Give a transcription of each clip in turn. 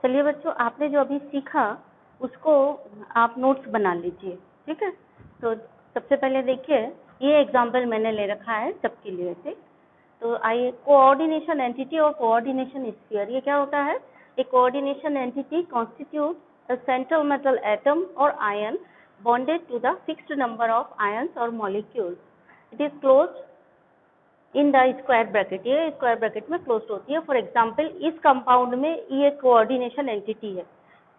चलिए बच्चों, आपने जो अभी सीखा उसको आप नोट्स बना लीजिए, ठीक है। तो सबसे पहले देखिए, ये एग्जाम्पल मैंने ले रखा है सबके लिए से। तो आइए, कोऑर्डिनेशन एंटिटी और कोऑर्डिनेशन स्फीयर, ये क्या होता है? A coordination entity constitute a central metal atom और ion bonded to the fixed number of ions और molecules. It is closed in the square bracket, ये स्क्वायर ब्रैकेट में क्लोज होती है। फॉर एग्जाम्पल, इस कंपाउंड में ये कोऑर्डिनेशन एंटिटी है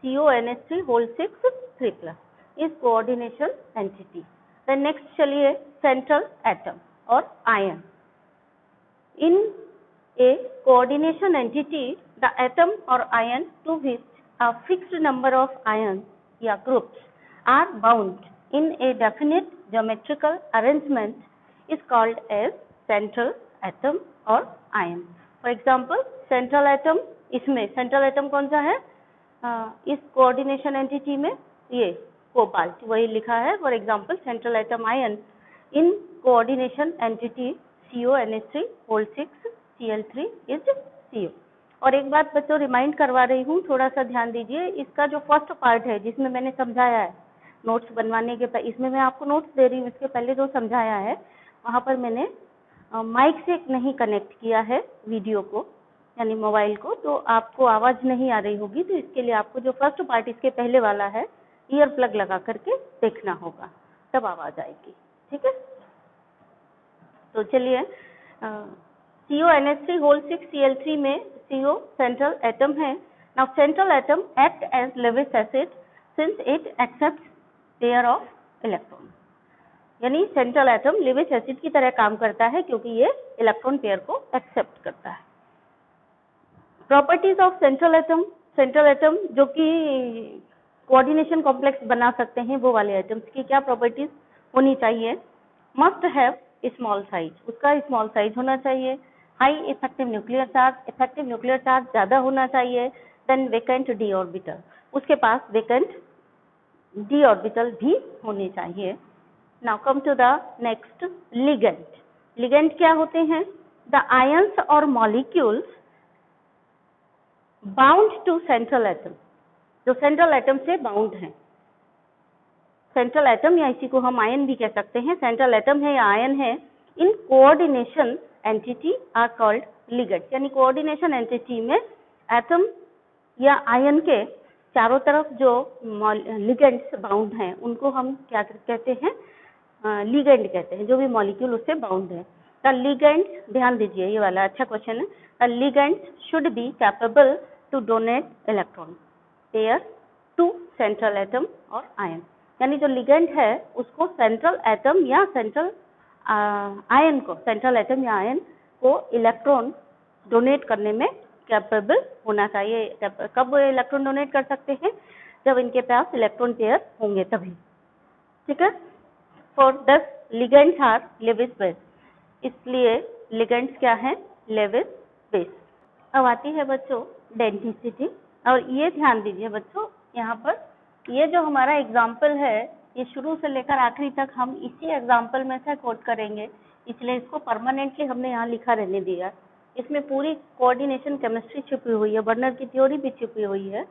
CONH3 होल 6 3+, इस कोऑर्डिनेशन एंटिटी। देन नेक्स्ट चलिए, सेंट्रल एटम और ion. In a coordination entity the atom और ion to which a fixed number of ions या groups are bound in a definite geometrical arrangement is called as central atom or ion. For example, central atom, इसमें central atom कौन सा है? इस coordination entity में ये cobalt, वही लिखा है। For example, central atom ion in coordination entity CONH3 whole 6 Cl3 is CO। और एक बात बच्चों रिमाइंड करवा रही हूँ, थोड़ा सा ध्यान दीजिए। इसका जो फर्स्ट पार्ट है जिसमें मैंने समझाया है नोट्स बनवाने के पहले, इसमें मैं आपको नोट्स दे रही हूँ, इसके पहले जो समझाया है वहाँ पर मैंने माइक से नहीं कनेक्ट किया है वीडियो को, यानी मोबाइल को, तो आपको आवाज़ नहीं आ रही होगी। तो इसके लिए आपको जो फर्स्ट पार्ट इसके पहले वाला है, ईयर प्लग लगा करके देखना होगा, तब आवाज़ आएगी, ठीक है। तो चलिए, CONH3 होल 6 Cl3 में CO सेंट्रल एटम है। Now central atom act as Lewis acid since it accepts pair of electron, यानी सेंट्रल एटम लेविस एसिड की तरह काम करता है क्योंकि ये इलेक्ट्रॉन पेयर को एक्सेप्ट करता है। Properties of central atom, central atom जो कि कोऑर्डिनेशन कॉम्प्लेक्स बना सकते हैं, वो वाले एटम्स की क्या प्रॉपर्टीज होनी चाहिए? मस्ट हैव स्मॉल साइज, उसका स्मॉल साइज होना चाहिए। High effective nuclear charge, effective nuclear charge ज्यादा होना चाहिए। देन वेकेंट डी ऑर्बिटल, उसके पास वेकेंट डी ऑर्बिटल भी होने चाहिए। Now come to the next, ligand. Ligand क्या होते हैं? द आयंस और molecules bound to central atom, जो सेंट्रल एटम से बाउंड है। सेंट्रल एटम या इसी को हम आयन भी कह सकते हैं, सेंट्रल एटम है या आयन है, in coordination entity are called ligand. यानी कोऑर्डिनेशन एंटिटी में एटम या आयन के चारों तरफ जो लिगेंड्स बाउंड हैं उनको हम क्या कहते हैं? लिगेंड कहते हैं, जो भी मॉलिक्यूल उससे बाउंड है। द लिगेंड्स, ध्यान दीजिए, ये वाला अच्छा क्वेश्चन है। The ligands should be capable to donate electron pair to central atom और आयन, यानी जो लिगेंड है उसको सेंट्रल एटम या सेंट्रल आयन को, सेंट्रल एटम या आयन को इलेक्ट्रॉन डोनेट करने में कैपेबल होना चाहिए। कब वो इलेक्ट्रॉन डोनेट कर सकते हैं? जब इनके पास इलेक्ट्रॉन पेयर होंगे तभी, ठीक है। For this ligands are Lewis base, इसलिए लिगेंड्स क्या है? Lewis base. अब आती है बच्चों डेंसिटी, और ये ध्यान दीजिए बच्चों, यहाँ पर ये जो हमारा एग्जाम्पल है, ये शुरू से लेकर आखिरी तक हम इसी एग्जाम्पल में से कोट करेंगे, इसलिए इसको परमानेंटली हमने यहाँ लिखा रहने दिया। इसमें पूरी कोऑर्डिनेशन केमिस्ट्री छिपी हुई है, बर्नर की थ्योरी भी छिपी हुई है,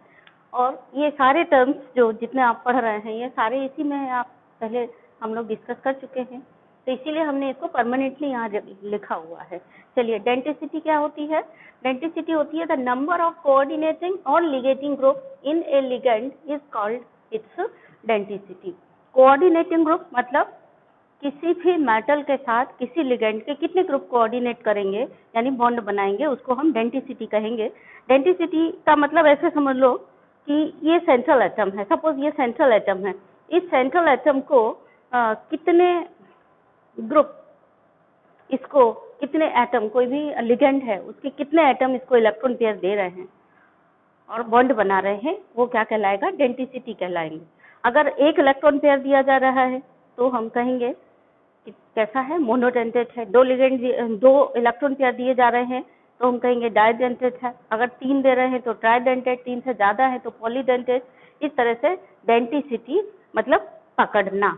और ये सारे टर्म्स जो जितने आप पढ़ रहे हैं ये सारे इसी में है, आप पहले हम लोग डिस्कस कर चुके हैं, तो इसीलिए हमने इसको परमानेंटली यहाँ लिखा हुआ है। चलिए, डेंसिटी क्या होती है? डेंसिटी होती है द नंबर ऑफ कोऑर्डिनेटिंग और ligating group in A ligand is called its density. Coordinating group मतलब किसी भी मेटल के साथ किसी लिगेंड के कितने ग्रुप कोऑर्डिनेट करेंगे, यानी बॉन्ड बनाएंगे, उसको हम डेंसिटी कहेंगे। डेंसिटी का मतलब ऐसे समझ लो कि ये सेंट्रल एटम है, सपोज ये सेंट्रल एटम है, इस सेंट्रल एटम को कितने ग्रुप, इसको कितने एटम, कोई भी लिगेंड है उसके कितने एटम इसको इलेक्ट्रॉन पेयर दे रहे हैं और बॉन्ड बना रहे हैं, वो क्या कहलाएगा? डेंसिटी कहलाएंगे। अगर एक इलेक्ट्रॉन पेयर दिया जा रहा है तो हम कहेंगे कि कैसा है? मोनोडेंटेट है। दो इलेक्ट्रॉन पेयर दिए जा रहे हैं तो हम कहेंगे डाइडेंटेट है। अगर 3 दे रहे हैं तो ट्राइडेंटेट, 3 से ज्यादा है तो पॉलीडेंटेट। इस तरह से डेंसिटी मतलब पकड़ना,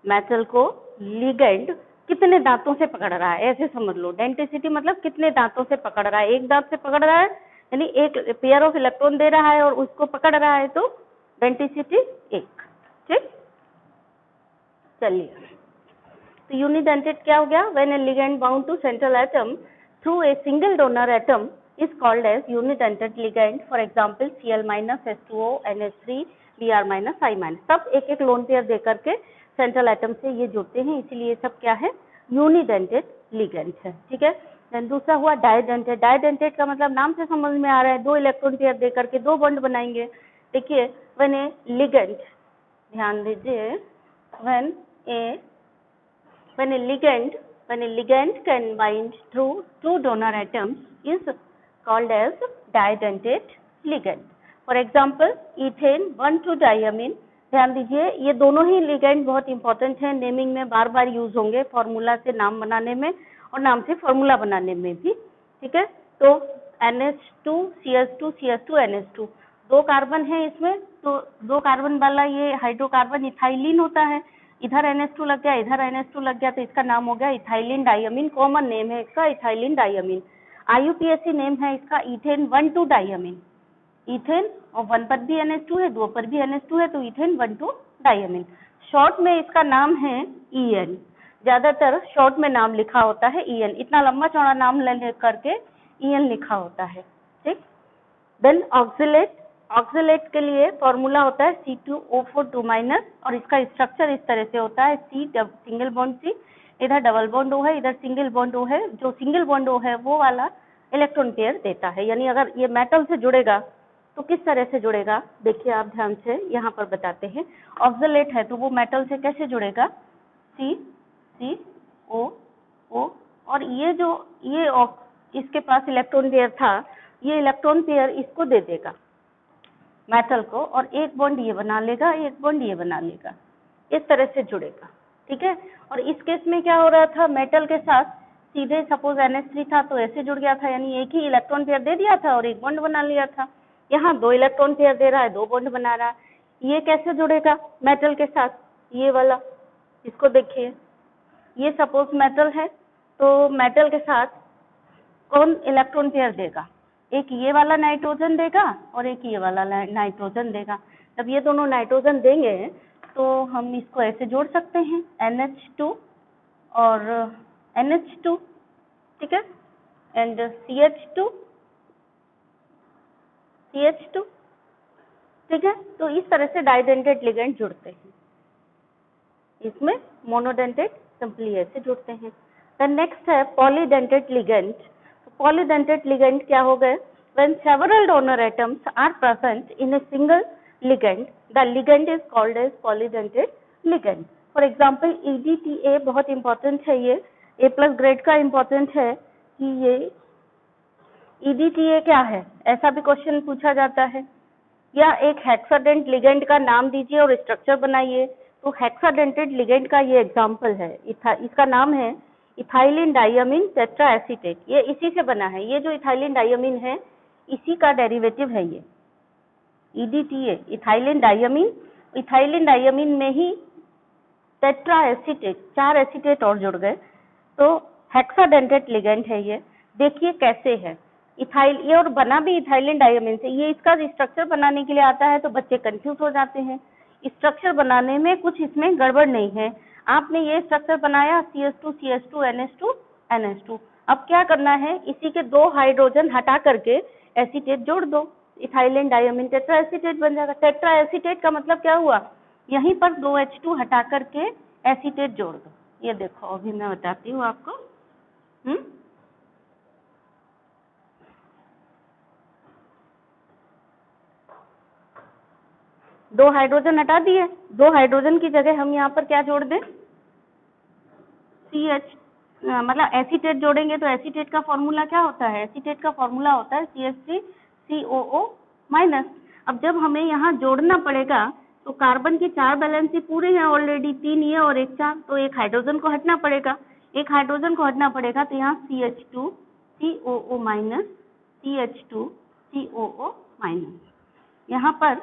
मेटल को लिगेंड कितने दांतों से पकड़ रहा है, ऐसे समझ लो। डेंसिटी मतलब कितने दांतों से पकड़ रहा है, एक दांत से पकड़ रहा है यानी एक पेयर ऑफ इलेक्ट्रॉन दे रहा है और उसको पकड़ रहा है तो डेंसिटी 1। ठीक, चलिए तो यूनिडेंटेड क्या हो गया? When a ligand bound to central atom through a single donor atom is called as unidentate ligand. For example Cl- H2O NH3 Br- I-। सब एक एक लोन पेयर देकर के सेंट्रल एटम से ये जुड़ते हैं, इसीलिए सब क्या है? यूनिडेंटेड लिगैंड है। ठीक है, देन दूसरा हुआ डाइडेंटेड। डाइडेंटेड का मतलब नाम से समझ में आ रहा है, दो इलेक्ट्रॉन पेयर देकर के दो बॉन्ड बनाएंगे। देखिए व्हेन ए लिगैंड, ध्यान दीजिए, when a ligand can bind through two donor atoms is called as didentate ligand. For example, ethane 1,2-diamine। ध्यान दीजिए ये दोनों ही लिगेंड बहुत इंपॉर्टेंट है, नेमिंग में बार बार यूज होंगे, फॉर्मूला से नाम बनाने में और नाम से फॉर्मूला बनाने में भी। ठीक है, तो NH2 CH2 CH2 NH2 दो कार्बन है इसमें, तो दो कार्बन वाला ये हाइड्रोकार्बन इथाइलिन होता है। इधर NH2 लग गया, इधर NH2 लग गया, तो इसका नाम हो गया इथाइलिन डाइअमीन। कॉमन नेम है इसका इथाइलिन डाइअमीन। IUPAC नेम है इसका इथेन 1,2-डाइअमीन। इथेन और 1 पर भी NH2 है, 2 पर भी NH2 है, तो इथेन 1,2-डाइअमीन। शॉर्ट में इसका नाम है EN। ज्यादातर शॉर्ट में नाम लिखा होता है EN, इतना लंबा चौड़ा नाम ले करके EN लिखा होता है। ठीक, देन ऑक्सिलेट। ऑक्सिलेट के लिए फॉर्मूला होता है C2O4 और इसका स्ट्रक्चर इस तरह से होता है C सिंगल बॉन्ड C, इधर डबल बॉन्ड O है, इधर सिंगल बॉन्ड O है। जो सिंगल बॉन्ड O है वो वाला इलेक्ट्रॉन पेयर देता है। यानी अगर ये मेटल से जुड़ेगा तो किस तरह से जुड़ेगा, देखिए आप ध्यान से यहाँ पर बताते हैं। ऑक्सिलेट है तो वो मेटल से कैसे जुड़ेगा? CCO और ये जो इसके पास इलेक्ट्रॉन पेयर था, ये इलेक्ट्रॉन पेयर इसको दे देगा मेटल को, और एक बॉन्ड ये बना लेगा, एक बॉन्ड ये बना लेगा, इस तरह से जुड़ेगा। ठीक है, और इस केस में क्या हो रहा था? मेटल के साथ सीधे सपोज NH3 था तो ऐसे जुड़ गया था, यानी एक ही इलेक्ट्रॉन पेयर दे दिया था और एक बॉन्ड बना लिया था। यहाँ दो इलेक्ट्रॉन पेयर दे रहा है, दो बॉन्ड बना रहा है। ये कैसे जुड़ेगा मेटल के साथ? ये वाला, इसको देखिए, ये सपोज मेटल है तो मेटल के साथ कौन इलेक्ट्रॉन पेयर देगा? एक ये वाला नाइट्रोजन देगा और एक ये वाला नाइट्रोजन देगा। जब ये दोनों नाइट्रोजन देंगे तो हम इसको ऐसे जोड़ सकते हैं NH2 और NH2। ठीक है, एंड CH2 CH2। ठीक है, तो इस तरह से डाइडेंटेड लिगेंड जुड़ते हैं। इसमें मोनोडेंटेड सिंपली ऐसे जुड़ते हैं। द नेक्स्ट है पॉलीडेंटेड लिगेंड। पॉलीडेंटेड लिगेंड क्या हो गए? When several donor atoms are present in a single ligand, the ligand is called as polydentate ligand. For example, EDTA बहुत important है, ये A+ ग्रेड का important है कि ये EDTA क्या है, ऐसा भी क्वेश्चन पूछा जाता है। या एक हेक्साडेंट लिगेंड का नाम दीजिए और स्ट्रक्चर बनाइए। तो हेक्साडेंटेड लिगेंड का ये एग्जांपल है, इसका नाम है इथाइलिन डाइअमीन टेट्रा एसीटेट। ये इसी से बना है, ये जो इथाइलिन डाइअमीन है इसी का डेरिवेटिव है ये EDTA, इथाइलिन डाइअमीन। इथाइलिन डाइअमीन में ही टेट्रा एसीटेट, 4 एसीटेट और जुड़ गए, तो हेक्साडेंटेड लिगेंड है ये। देखिए कैसे है इथाइल, ये और बना भी इथाइलिन डाइअमीन से। ये इसका स्ट्रक्चर बनाने के लिए आता है तो बच्चे कंफ्यूज हो जाते हैं। स्ट्रक्चर बनाने में कुछ इसमें गड़बड़ नहीं है। आपने ये स्ट्रक्चर बनाया CH2 CH2 NH2 NH2। अब क्या करना है, इसी के दो हाइड्रोजन हटा करके एसीटेट जोड़ दो, इथाइलिन डाइअमीन टेट्रा एसीटेट बन जाएगा। टेट्रा एसीटेट का मतलब क्या हुआ? यहीं पर 2H2 हटा करके एसीटेट जोड़ दो। ये देखो अभी मैं बताती हूँ आपको। दो हाइड्रोजन हटा दिए, दो हाइड्रोजन की जगह हम यहाँ पर क्या जोड़ दें? CH, मतलब एसीटेट जोड़ेंगे तो एसीटेट का फॉर्मूला क्या होता है? एसीटेट का फॉर्मूला होता है CH3COO-। अब जब हमें यहाँ जोड़ना पड़ेगा तो कार्बन की 4 वैलेंसी पूरे हैं ऑलरेडी, 3 ये और 1 4, तो एक हाइड्रोजन को हटना पड़ेगा, एक हाइड्रोजन को हटना पड़ेगा, तो यहाँ CH2COO- CH2COO-। यहाँ पर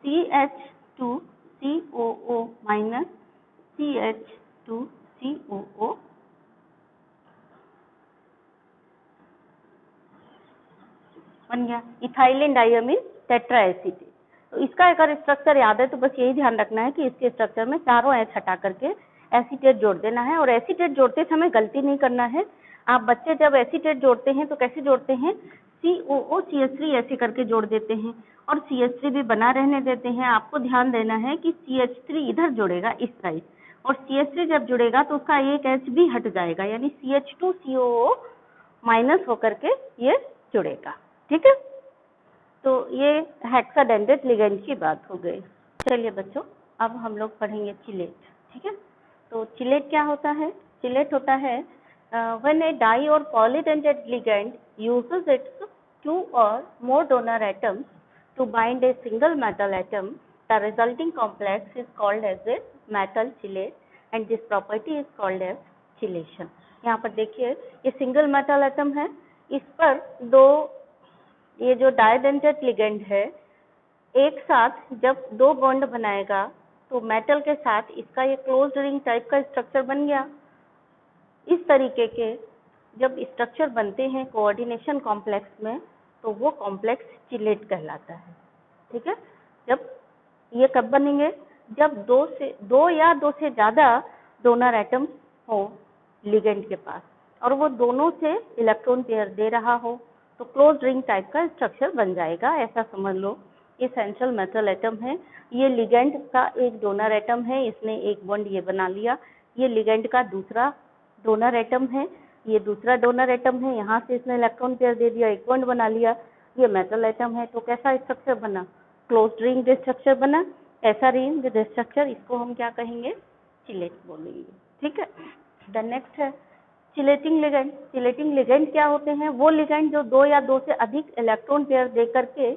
CH2COO- CH2COO बन गया इथाइलिन डाइअमीन टेट्राएसीटेट। तो इसका अगर स्ट्रक्चर याद है तो बस यही ध्यान रखना है कि इसके स्ट्रक्चर में चारों एच हटा करके एसीटेट जोड़ देना है। और एसीटेट जोड़ते समय गलती नहीं करना है। आप बच्चे जब एसीटेट जोड़ते हैं तो कैसे जोड़ते हैं, COOCH3 ऐसे करके जोड़ देते हैं और CH3 भी बना रहने देते हैं। आपको ध्यान देना है कि CH3 इधर जुड़ेगा इस साइड, और CH3 जब जुड़ेगा तो उसका एक H भी हट जाएगा, यानी CH2COO माइनस होकर के ये जुड़ेगा। ठीक है, तो ये हेक्साडेंडेट लिगेंड की बात हो गई। चलिए बच्चों, अब हम लोग पढ़ेंगे चिलेट। ठीक है, तो चिलेट क्या होता है? चिलेट होता है when a di or polydentate ligand uses its 2 or more donor atoms to bind a single metal atom, the resulting complex is called as a metal chelate and this property is called as chelation। यहाँ पर देखिए ये single metal atom है, इस पर दो, ये जो डाइडेंटेट लिगेंड है एक साथ जब दो बॉन्ड बनाएगा तो मेटल के साथ इसका ये क्लोज्ड रिंग टाइप का स्ट्रक्चर बन गया। इस तरीके के जब स्ट्रक्चर बनते हैं कोऑर्डिनेशन कॉम्प्लेक्स में तो वो कॉम्प्लेक्स चिलेट कहलाता है। ठीक है, जब ये कब बनेंगे, जब दो या दो से ज्यादा डोनर एटम्स हो लिगेंड के पास और वो दोनों से इलेक्ट्रॉन पेयर दे रहा हो तो क्लोज्ड रिंग टाइप का स्ट्रक्चर बन जाएगा। ऐसा समझ लो ये सेंट्रल मेटल एटम है, ये लिगेंड का एक डोनर एटम है, इसने एक बॉन्ड ये बना लिया, ये लिगेंड का दूसरा डोनर एटम है, ये दूसरा डोनर एटम है, यहाँ से इसने इलेक्ट्रॉन पेयर दे दिया, एक बॉन्ड बना लिया, ये मेटल एटम है। तो कैसा स्ट्रक्चर बना, क्लोज्ड रिंग स्ट्रक्चर बना। ऐसा रिंग स्ट्रक्चर इसको हम क्या कहेंगे, चिलेट बोलेंगे। ठीक है, द नेक्स्ट है चिलेटिंग लिगेंड। चिलेटिंग लिगेंड क्या होते हैं, वो लिगेंड जो दो या दो से अधिक इलेक्ट्रॉन पेयर दे करके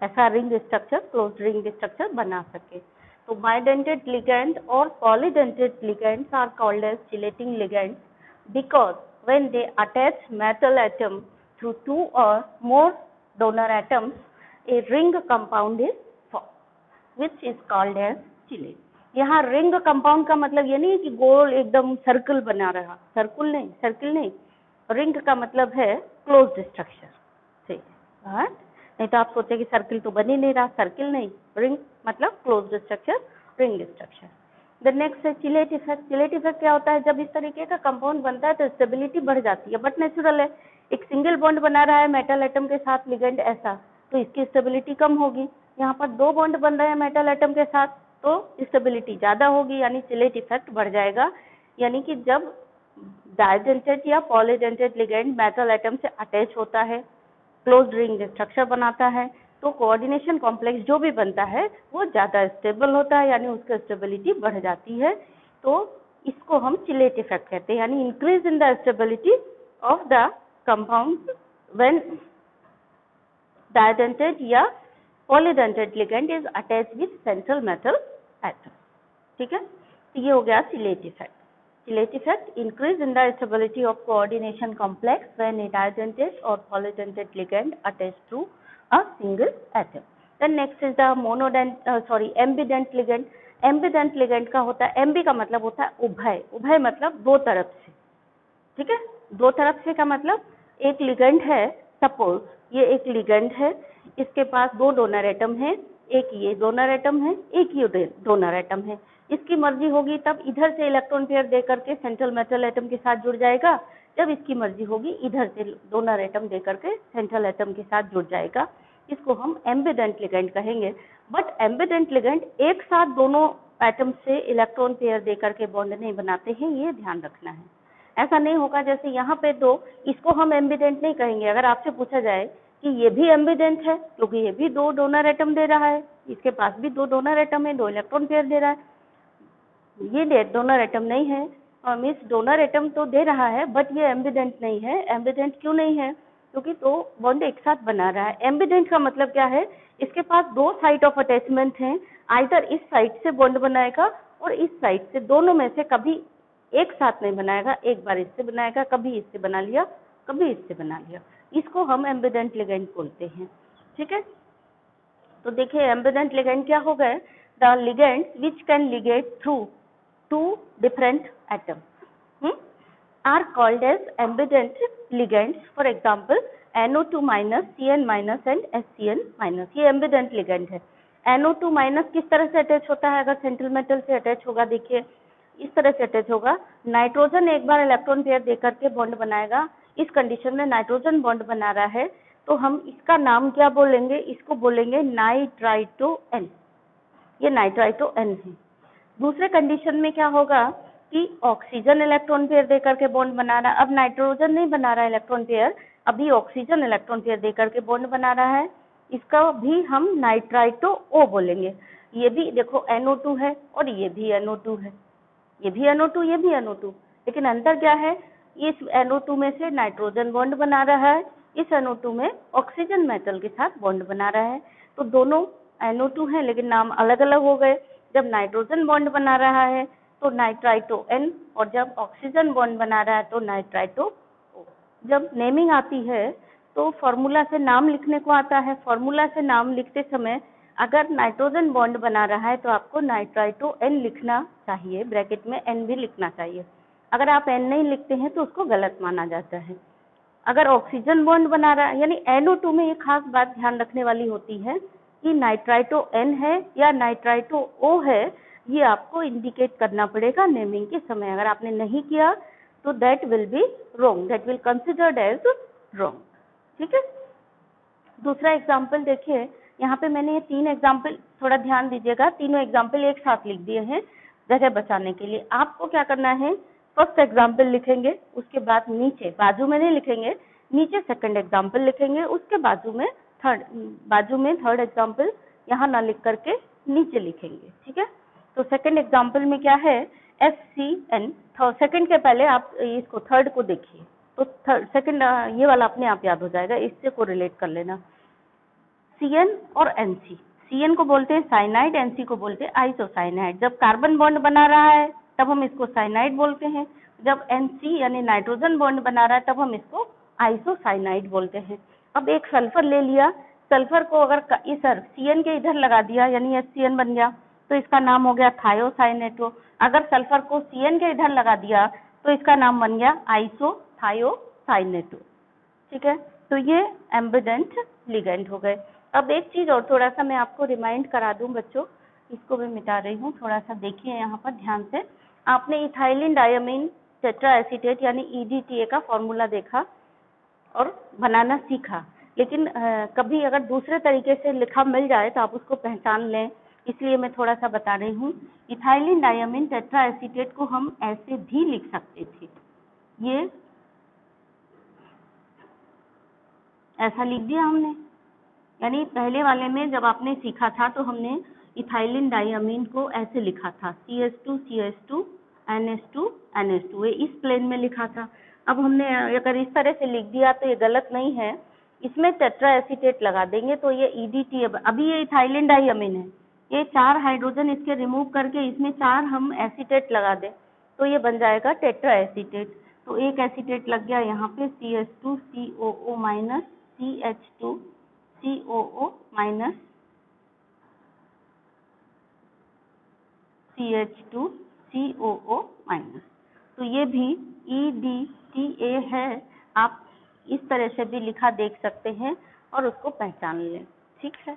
ऐसा ring structure, closed ring structure बना सके। तो bidentate ligand or polydentate ligands are called as chelating ligands because when they attach metal atom through 2 or more donor atoms, a ring compound is formed which is called as chelate। यहाँ ring compound का मतलब ये नहीं है कि गोल एकदम circle बना रहा, सर्कल नहीं, रिंग का मतलब है क्लोज्ड स्ट्रक्चर। ठीक है, नहीं तो आप सोचे कि सर्किल तो बन ही नहीं रहा, सर्किल नहीं, रिंग मतलब closed structure, ring structure. The next है चिलेट इफेक्ट। चिलेट इफेक्ट क्या होता है, जब इस तरीके का कंपाउंड बनता है तो स्टेबिलिटी बढ़ जाती है, बट नेचुरल है। एक सिंगल बॉन्ड बना रहा है मेटल एटम के साथ लिगेंड ऐसा, तो इसकी स्टेबिलिटी कम होगी। यहाँ पर दो बॉन्ड बन रहे हैं मेटल एटम के साथ तो स्टेबिलिटी ज्यादा होगी, यानी चिलेट इफेक्ट बढ़ जाएगा। यानी कि जब डाइडेंटेट या पॉलीडेंटेट लिगेंड मेटल एटम से अटैच होता है, क्लोज्ड रिंग स्ट्रक्चर बनाता है, तो कोऑर्डिनेशन कॉम्प्लेक्स जो भी बनता है वो ज्यादा स्टेबल होता है, यानी उसकी स्टेबिलिटी बढ़ जाती है। तो इसको हम चिलेट इफेक्ट कहते हैं, यानी increase in the stability of the compound when didentate या polydentate ligand is attached with central metal atom. ठीक है, तो ये हो गया chelate effect. Chilate effect increase in the stability of coordination complex when a didentate or polydentate ligand attached to a single atom. Then next is the ambident ligand. Ambident ligand का होता है, ambi का मतलब होता है उभय, उभय मतलब दो तरफ से। ठीक है, दो तरफ से का मतलब एक लिगेंड है, सपोज ये एक लिगेंड है, इसके पास दो डोनर एटम है, एक ये डोनर एटम है, एक ये डोनर एटम है। इसकी मर्जी होगी तब इधर से इलेक्ट्रॉन पेयर दे करके सेंट्रल मेटल एटम के साथ जुड़ जाएगा, जब इसकी मर्जी होगी इधर से डोनर एटम दे करके सेंट्रल एटम के साथ जुड़ जाएगा। इसको हम एम्बिडेंट लिगेंड कहेंगे। बट एम्बिडेंट लिगेंड एक साथ दोनों एटम से इलेक्ट्रॉन पेयर दे करके बॉन्ड नहीं बनाते हैं, ये ध्यान रखना है। ऐसा नहीं होगा जैसे यहाँ पे दो, इसको हम एम्बिडेंट नहीं कहेंगे। अगर आपसे पूछा जाए कि ये भी एम्बिडेंट है क्योंकि ये भी दो डोनर एटम दे रहा है, इसके पास भी दो डोनर एटम है, दो इलेक्ट्रॉन पेयर दे रहा है, ये डोनर एटम नहीं है, और मीन्स डोनर एटम तो दे रहा है बट ये एम्बिडेंट नहीं है। एम्बिडेंट क्यों नहीं है, क्योंकि दो बॉन्ड एक साथ बना रहा है। एम्बिडेंट का मतलब क्या है, इसके पास दो साइड ऑफ अटैचमेंट हैं, आइदर इस साइड से बॉन्ड बनाएगा और इस साइड से, दोनों में से कभी एक साथ नहीं बनाएगा, एक बार इससे बनाएगा, कभी इससे बना लिया, कभी इससे बना लिया। इसको हम एम्बिडेंट लिगेंड बोलते हैं। ठीक है, तो देखिए एम्बिडेंट लिगेंड क्या हो गए, the ligand which can Liggett through two different atoms। are called as ambident ligands. For example, NO2 minus, CN minus and HCN minus, ये ambident ligand है। NO2 minus किस तरह से अटैच होता है? अगर सेंट्रल मेटल से अटैच होगा, देखिए इस तरह से अटैच होगा। नाइट्रोजन एक बार इलेक्ट्रॉन पेयर देकर के बॉन्ड बनाएगा। इस कंडीशन में नाइट्रोजन बॉन्ड बना रहा है, तो हम इसका नाम क्या बोलेंगे? इसको बोलेंगे नाइट्राइटो N। ये नाइट्राइटो N है। दूसरे कंडीशन में क्या होगा कि ऑक्सीजन इलेक्ट्रॉन पेयर देकर के बॉन्ड बना रहा है। अब नाइट्रोजन नहीं बना रहा है इलेक्ट्रॉन पेयर, अभी ऑक्सीजन इलेक्ट्रॉन पेयर देकर के बॉन्ड बना रहा है, इसका भी हम नाइट्राइटो O बोलेंगे। ये भी देखो NO2 है और ये भी NO2 है, ये भी NO2, ये भी NO2, लेकिन अंतर क्या है? इस NO2 में से नाइट्रोजन बॉन्ड बना रहा है, इस NO2 में ऑक्सीजन मेटल के साथ बॉन्ड बना रहा है। तो दोनों NO2 है लेकिन नाम अलग अलग हो गए। जब नाइट्रोजन बॉन्ड बना रहा है तो नाइट्राइटो N, और जब ऑक्सीजन बॉन्ड बना रहा है तो नाइट्राइटो O। जब नेमिंग आती है तो फॉर्मूला से नाम लिखने को आता है। फॉर्मूला से नाम लिखते समय अगर नाइट्रोजन बॉन्ड बना रहा है तो आपको नाइट्राइटो N लिखना चाहिए, ब्रैकेट में N भी लिखना चाहिए। अगर आप N नहीं लिखते हैं तो उसको गलत माना जाता है। अगर ऑक्सीजन बॉन्ड बना रहा है, यानी NO2 में ये खास बात ध्यान रखने वाली होती है कि नाइट्राइटो N है या नाइट्राइटो O है, ये आपको इंडिकेट करना पड़ेगा नेमिंग के समय। अगर आपने नहीं किया तो that will be wrong, that will considered as wrong. ठीक है। दूसरा एग्जाम्पल देखिए, यहाँ पे मैंने ये 3 एग्जाम्पल, थोड़ा ध्यान दीजिएगा, तीनों एग्जाम्पल एक साथ लिख दिए हैं जगह बचाने के लिए। आपको क्या करना है, फर्स्ट एग्जाम्पल लिखेंगे, उसके बाद नीचे बाजू में नहीं लिखेंगे, नीचे सेकंड एग्जाम्पल लिखेंगे, उसके बाजू में थर्ड एग्जाम्पल यहाँ ना लिख करके नीचे लिखेंगे। ठीक है। तो सेकंड एग्जाम्पल में क्या है, FCN। सेकंड के पहले आप इसको थर्ड को देखिए, तो सेकंड ये वाला अपने आप याद हो जाएगा, इससे को रिलेट कर लेना। CN और NC, CN को बोलते हैं साइनाइड, NC को बोलते हैं आइसोसाइनाइड। जब कार्बन बॉन्ड बना रहा है तब हम इसको साइनाइड बोलते हैं, जब NC यानी नाइट्रोजन बॉन्ड बना रहा है तब हम इसको आइसोसाइनाइड बोलते हैं। अब एक सल्फर ले लिया, सल्फर को अगर इधर CN के इधर लगा दिया यानी HCN बन गया, तो इसका नाम हो गया थायोसाइनेटो। अगर सल्फर को CN के इधर लगा दिया तो इसका नाम बन गया आइसोथायोसाइनेटो। ठीक है। तो ये एम्बिडेंट लिगेंड हो गए। अब एक चीज और थोड़ा सा मैं आपको रिमाइंड करा दूं बच्चों, इसको मैं मिटा रही हूँ, थोड़ा सा देखिए यहाँ पर ध्यान से। आपने इथाइलिन डायमीन टेट्रा एसीटेट यानी EDTA का फॉर्मूला देखा और बनाना सीखा, लेकिन कभी अगर दूसरे तरीके से लिखा मिल जाए तो आप उसको पहचान लें, इसलिए मैं थोड़ा सा बता रही हूँ। इथाइलिन डायमीन टेट्रा एसीटेट को हम ऐसे भी लिख सकते थे, ये ऐसा लिख दिया हमने, यानी पहले वाले में जब आपने सीखा था तो हमने इथाइलिन डायमीन को ऐसे लिखा था, CH2 CH2 NH2 NH2, ये इस प्लेन में लिखा था। अब हमने अगर इस तरह से लिख दिया तो ये गलत नहीं है, इसमें टेट्रा एसीटेट लगा देंगे तो ये EDTA, अभी ये इथाइलिन डायमीन है, ये 4 हाइड्रोजन इसके रिमूव करके इसमें 4 हम एसीटेट लगा दें तो ये बन जाएगा टेट्रा एसीटेट। तो एक एसीटेट लग गया यहाँ पे, CH2 COO minus CH2 COO minus CH2 COO minus, तो ये भी EDTA है। आप इस तरह से भी लिखा देख सकते हैं और उसको पहचान लें। ठीक है।